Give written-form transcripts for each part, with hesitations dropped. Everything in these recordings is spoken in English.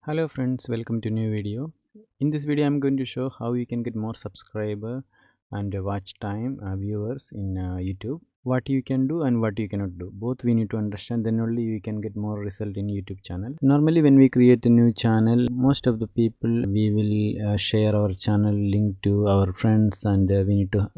Hello friends, welcome to new video. In this video I'm going to show how you can get more subscriber and watch time viewers in YouTube. What you can do and what you cannot do, both we need to understand, then only we can get more result in YouTube channel. Normally when we create a new channel, most of the people we will share our channel link to our friends, and we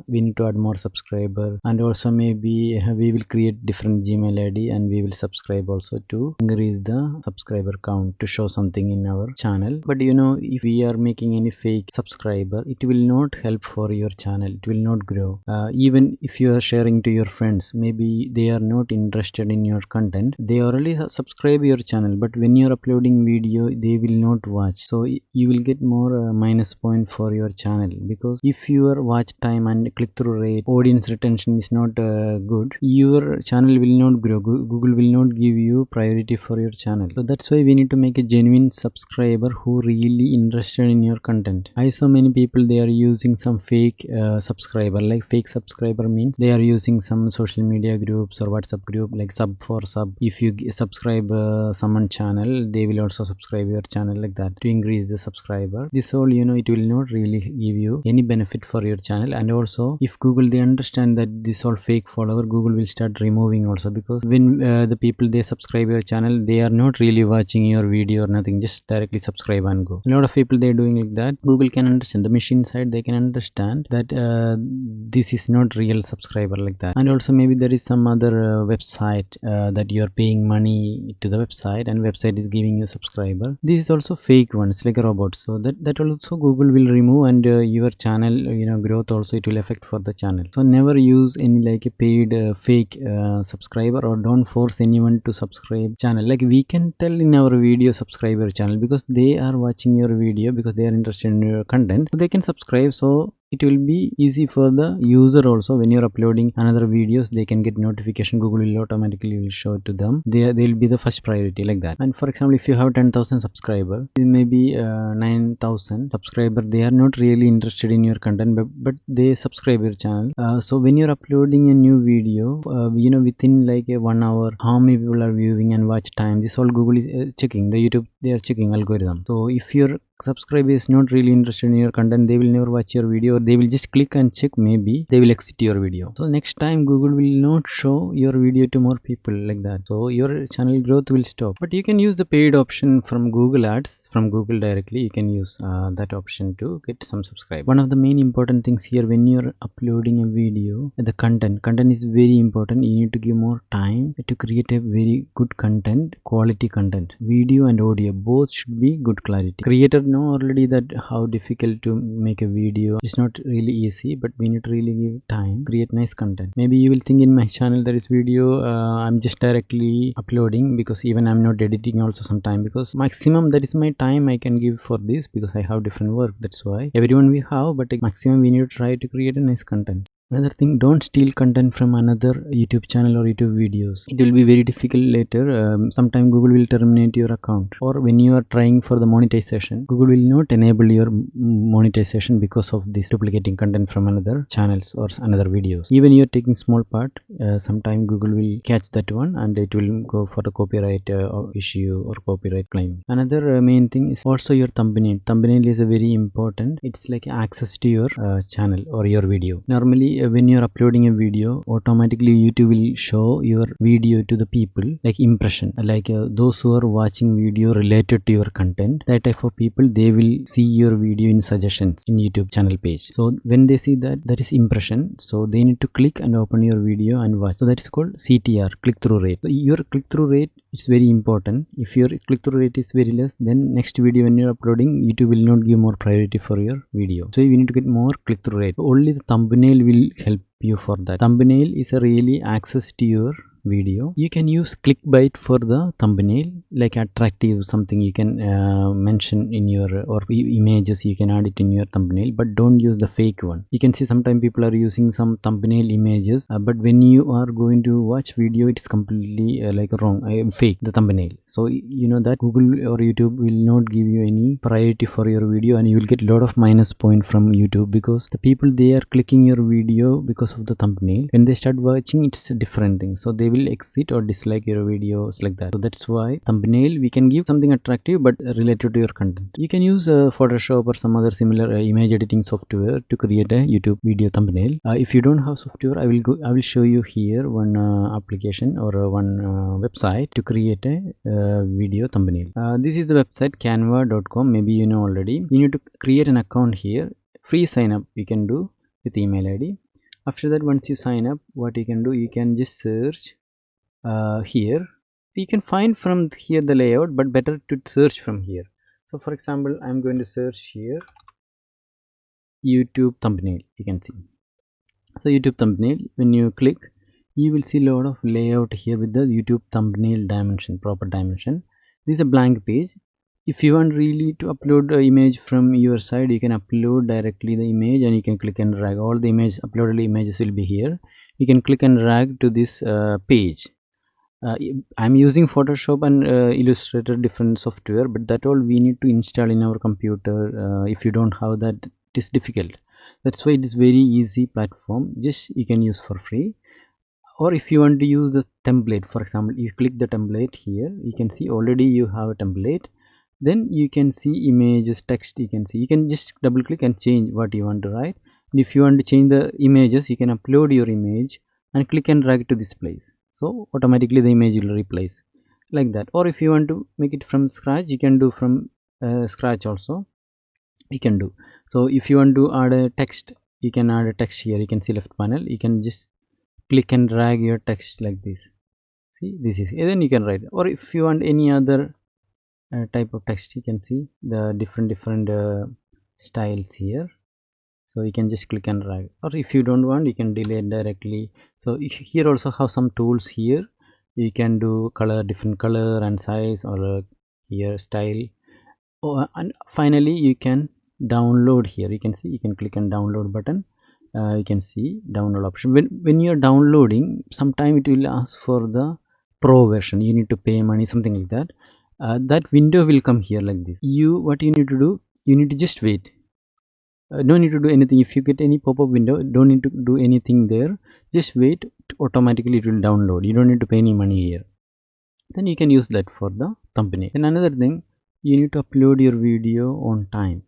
need to add more subscriber, and also maybe we will create different Gmail ID and we will subscribe also to increase the subscriber count to show something in our channel. But if we are making any fake subscriber, it will not help for your channel, it will not grow. Even if you are sharing to your friends, maybe they are not interested in your content, they already subscribe your channel, but when you are uploading video they will not watch, so you will get more minus point for your channel, because if your watch time and click-through rate, audience retention is not good, your channel will not grow. Google will not give you priority for your channel. So that's why we need to make a genuine subscriber who really interested in your content. I saw many people, they are using some fake subscriber. Like fake subscriber means they are using some social media groups or WhatsApp group, like sub for sub. If you subscribe someone channel, they will also subscribe your channel, like that, to increase the subscriber. This all it will not really give you any benefit for your channel. And also if Google, they understand that this all fake follower, Google will start removing also, because when the people they subscribe your channel, they are not really watching your video or nothing, just directly subscribe and go. A lot of people, they are doing like that. Google can understand, the machine side, they can understand that this is not real subscriber, like that. And also maybe there is some other website that you are paying money to the website, and website is giving you subscriber. This is also fake one, it's like a robot. So that also Google will remove, and your channel growth also it will affect for the channel. So never use any like a paid fake subscriber, or don't force anyone to subscribe channel. Like we can tell in our video, subscribe your channel, because they are watching your video, because they are interested in your content, so they can subscribe. So it will be easy for the user also. When you're uploading another videos, they can get notification, Google will automatically will show to them, they'll be the first priority, like that. And for example, if you have 10,000 subscriber, maybe 9,000 subscriber, they are not really interested in your content, but they subscribe your channel. So when you're uploading a new video, within like a 1 hour, how many people are viewing and watch time, this all Google is checking, the YouTube, they are checking algorithm. So if your subscriber is not really interested in your content, they will never watch your video, or they will just click and check, maybe they will exit your video. So next time Google will not show your video to more people, like that. So your channel growth will stop. But you can use the paid option from Google Ads, from Google directly. You can use that option to get some subscribe. One of the main important things here, when you're uploading a video, the content is very important. You need to give more time to create a very good content, quality content. Video and audio both should be good quality. Creator know already that how difficult to make a video. It's not really easy, but we need to really give time, create nice content. Maybe you will think, in my channel there is video, I'm just directly uploading, because even I'm not editing also sometime, because maximum that is my time I can give for this, because I have different work. That's why everyone we have, but maximum we need to try to create a nice content. Another thing, don't steal content from another YouTube channel or YouTube videos. It will be very difficult later. Sometime Google will terminate your account, or when you are trying for the monetization, Google will not enable your monetization because of this duplicating content from another channels or another videos. Even you are taking small part, sometime Google will catch that one, and it will go for the copyright issue or copyright claim. Another main thing is also your thumbnail. Thumbnail is a very important. It's like access to your channel or your video. Normally when you're uploading a video, automatically YouTube will show your video to the people, like impression, like those who are watching video related to your content, that type of people, they will see your video in suggestions in YouTube channel page. So when they see that, that is impression, so they need to click and open your video and watch. So that is called CTR, click-through rate. So your click-through rate is very important. If your click-through rate is very less, then next video when you're uploading, YouTube will not give more priority for your video. So you need to get more click-through rate. Only the thumbnail will help you for that. Thumbnail is a really access to your video. You can use clickbait for the thumbnail, like attractive something you can mention in your, or images you can add it in your thumbnail, but don't use the fake one. You can see sometimes people are using some thumbnail images, but when you are going to watch video, it's completely like wrong, fake, the thumbnail. So you know that Google or YouTube will not give you any priority for your video, and you will get a lot of minus point from YouTube, because the people, they are clicking your video because of the thumbnail. When they start watching, it's a different thing. So they will exit or dislike your videos like that. So that's why thumbnail we can give something attractive but related to your content. You can use Photoshop or some other similar image editing software to create a YouTube video thumbnail. If you don't have software, I will show you here one application or one website to create a video thumbnail. This is the website canva.com. maybe you know already. You need to create an account here. Free sign up you can do with email ID. After that, once you sign up, what you can do, you can just search here. You can find from here the layout, but better to search from here. So for example, I'm going to search here YouTube thumbnail. You can see. So YouTube thumbnail, when you click, you will see a lot of layout here with the YouTube thumbnail dimension, proper dimension. This is a blank page. If you want really to upload an image from your side, you can upload directly the image and you can click and drag. All the uploaded images will be here. You can click and drag to this page. I'm using Photoshop and Illustrator, different software, but that all we need to install in our computer. If you don't have that, it is difficult. That's why it is very easy platform. Just you can use for free. Or if you want to use the template, for example, you click the template here. You can see already you have a template. Then you can see images, text. You can just double click and change what you want to write. And if you want to change the images, you can upload your image and click and drag to this place. So automatically the image will replace like that. Or if you want to make it from scratch, you can do from scratch also. You can do. So if you want to add a text, you can add a text here. You can see left panel. You can just click and drag your text like this. See, this is, and then you can write. Or if you want any other type of text, you can see the different styles here. So you can just click and drag. Or if you don't want, you can delete directly. So here also have some tools here. You can do different color and size, or here style. And finally you can download here. You can see, you can click on download button. You can see download option. When you are downloading, sometime it will ask for the pro version. You need to pay money, something like that. That window will come here like this. What you need to do, you need to just wait. No need to do anything. If you get any pop-up window, don't need to do anything there. Just wait, automatically it will download. You don't need to pay any money here. Then you can use that for the thumbnail. And another thing, you need to upload your video on time.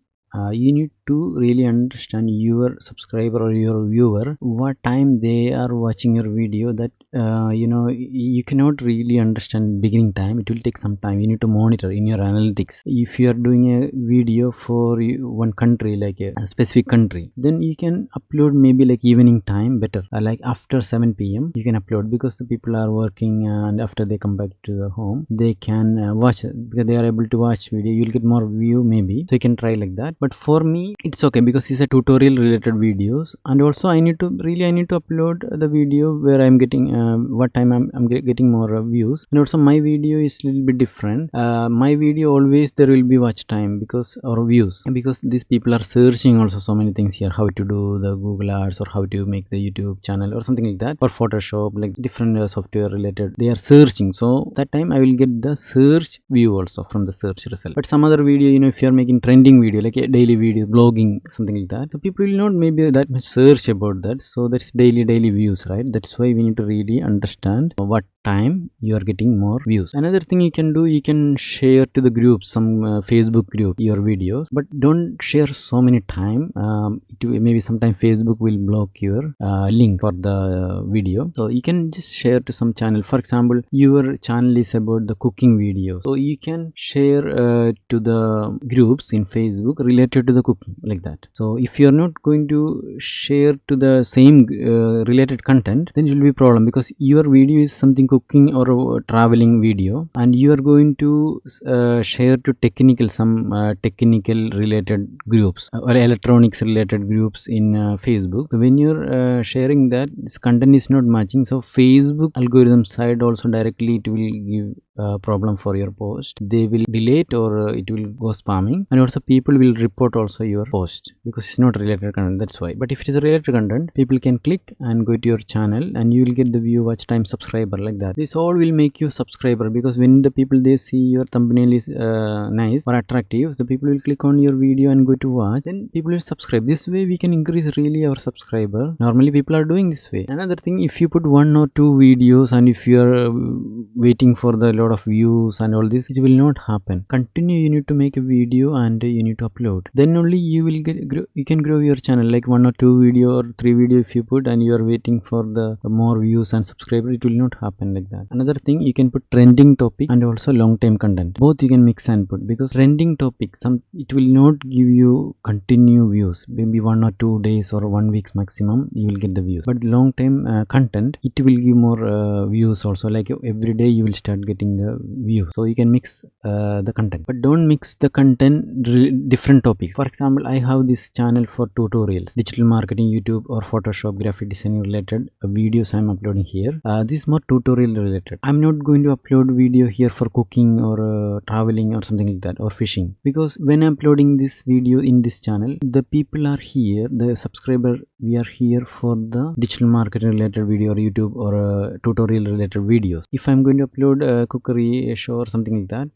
You need to really understand your subscriber or your viewer, what time they are watching your video. That you cannot really understand beginning time. It will take some time. You need to monitor in your analytics. If you are doing a video for one country, like a specific country, then you can upload maybe like evening time, better, like after 7 p.m. you can upload, because the people are working, and after they come back to the home, they can watch it, because they are able to watch video. You'll get more view maybe, so you can try like that. But for me it's okay, because it's a tutorial related videos, and also I need to upload the video where I'm getting what time I'm getting more views. And also my video is a little bit different. My video always there will be watch time, because or views, because these people are searching also so many things here, how to do the Google ads, or how to make the YouTube channel or something like that, or Photoshop, like different software related, they are searching. So that time I will get the search view also from the search result. But some other video, if you are making trending video like a daily video, blogging, something like that, so people will not maybe that much search about that. So that's daily views, right? That's why we need to really understand what time you are getting more views. Another thing you can do, you can share to the groups, some Facebook group, your videos, but don't share so many time. Maybe sometimes Facebook will block your link for the video. So you can just share to some channel. For example, your channel is about the cooking video, so you can share to the groups in Facebook related to the cooking, like that. So if you are not going to share to the same related content, then it will be a problem, because your video is something cooking or traveling video, and you are going to share to some technical related groups or electronics related groups in Facebook. So when you're sharing that, this content is not matching, so Facebook algorithm side also directly it will give problem for your post. They will delete or it will go spamming, and also people will report also your post because it's not related content. That's why. But if it is a related content, people can click and go to your channel, and you will get the view, watch time, subscriber, like that. This all will make you subscriber, because when the people they see your thumbnail is nice or attractive, the people will click on your video and go to watch, then people will subscribe. This way we can increase really our subscriber. Normally people are doing this way. Another thing, if you put 1 or 2 videos and if you are waiting for the lot of views and all this, it will not happen. Continue, you need to make a video and you need to upload, then only you will get you can grow your channel. Like 1 or 2 video or 3 video if you put and you are waiting for the more views and subscriber, it will not happen like that. Another thing, you can put trending topic and also long time content. Both you can mix and put, because trending topic, it will not give you continue views. Maybe 1 or 2 days or 1 week's maximum you will get the views, but long time content, it will give more views also. Like every day you will start getting the views. So you can mix the content, but don't mix the content different topics. For example, I have this channel for tutorials, digital marketing, YouTube or Photoshop, graphic designing related videos I'm uploading here. This is more tutorial related. I'm not going to upload video here for cooking or traveling or something like that, or fishing, because when I'm uploading this video in this channel, the people are here, the subscriber, we are here for the digital marketing related video or YouTube or tutorial related videos. If I'm going to upload a cookery show or something like that,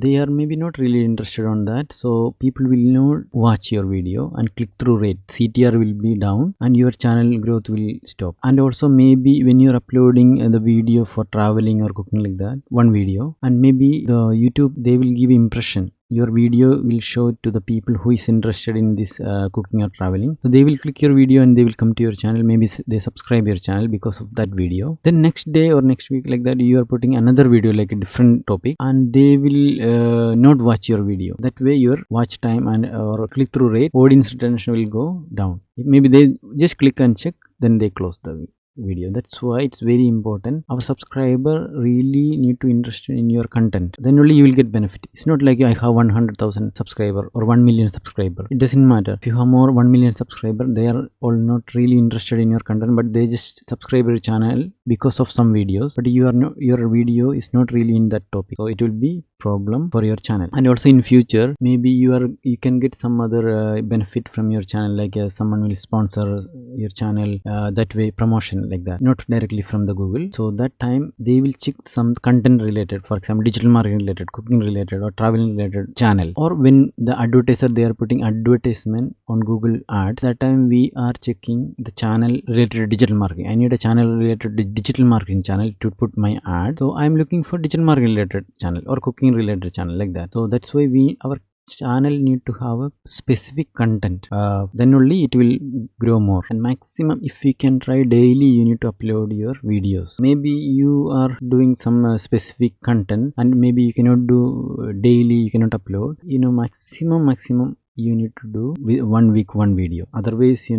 they are maybe not really interested on that, so people will not watch your video, and click through rate, CTR will be down, and your channel growth will stop. And also maybe when you're uploading the video for traveling or cooking like that, one video, and maybe the YouTube, they will give impression, your video will show to the people who is interested in this cooking or traveling, so they will click your video and they will come to your channel. Maybe they subscribe your channel because of that video. Then next day or next week like that, you are putting another video like a different topic, and they will not watch your video. That way your watch time and or click through rate, audience retention will go down. Maybe they just click and check, then they close the video. That's why it's very important, our subscriber really need to interested in your content, then only you will get benefit. It's not like I have 100,000 subscriber or 1 million subscriber. It doesn't matter. If you have more 1 million subscriber, they are all not really interested in your content, but they just subscribe your channel because of some videos, but you are not, your video is not really in that topic, so it will be problem for your channel. And also in future, maybe you can get some other benefit from your channel, like someone will sponsor your channel, that way promotion like that, not directly from the Google. So that time they will check some content related, for example digital marketing related, cooking related or traveling related channel, or when the advertiser they are putting advertisement on Google ads, that time we are checking the channel related to digital marketing. I need a channel related to digital marketing channel to put my ad, so I'm looking for digital marketing related channel or cooking related channel like that. So that's why our channel need to have a specific content, then only it will grow more. And maximum, if we can try daily, you need to upload your videos. Maybe you are doing some specific content and maybe you cannot do daily, you cannot upload, maximum you need to do with 1 week 1 video. Otherwise you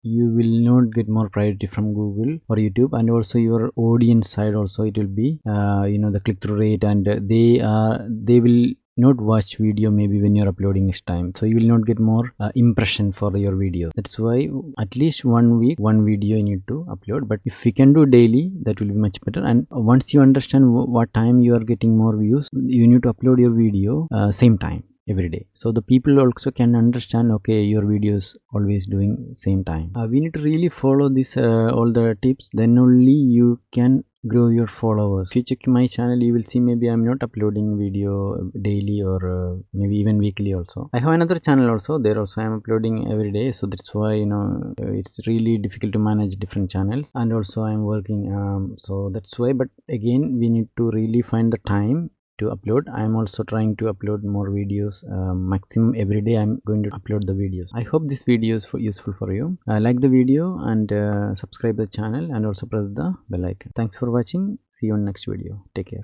will not get more priority from Google or YouTube, and also your audience side also, it will be the click-through rate, and they will not watch video maybe when you're uploading next time, so you will not get more impression for your video. That's why at least 1 week 1 video you need to upload, but if we can do daily, that will be much better. And once you understand what time you are getting more views, you need to upload your video same time every day, so the people also can understand, okay, your videos always doing same time. We need to really follow this all the tips, then only you can grow your followers. If you check my channel, you will see maybe I'm not uploading video daily or maybe even weekly also. I have another channel also, there also I'm uploading every day, so that's why it's really difficult to manage different channels, and also I'm working, so that's why. But again, we need to really find the time to upload. I am also trying to upload more videos, maximum every day I'm going to upload the videos. I hope this video is useful for you. Like the video and subscribe the channel, and also press the bell icon. Thanks for watching. See you on next video. Take care.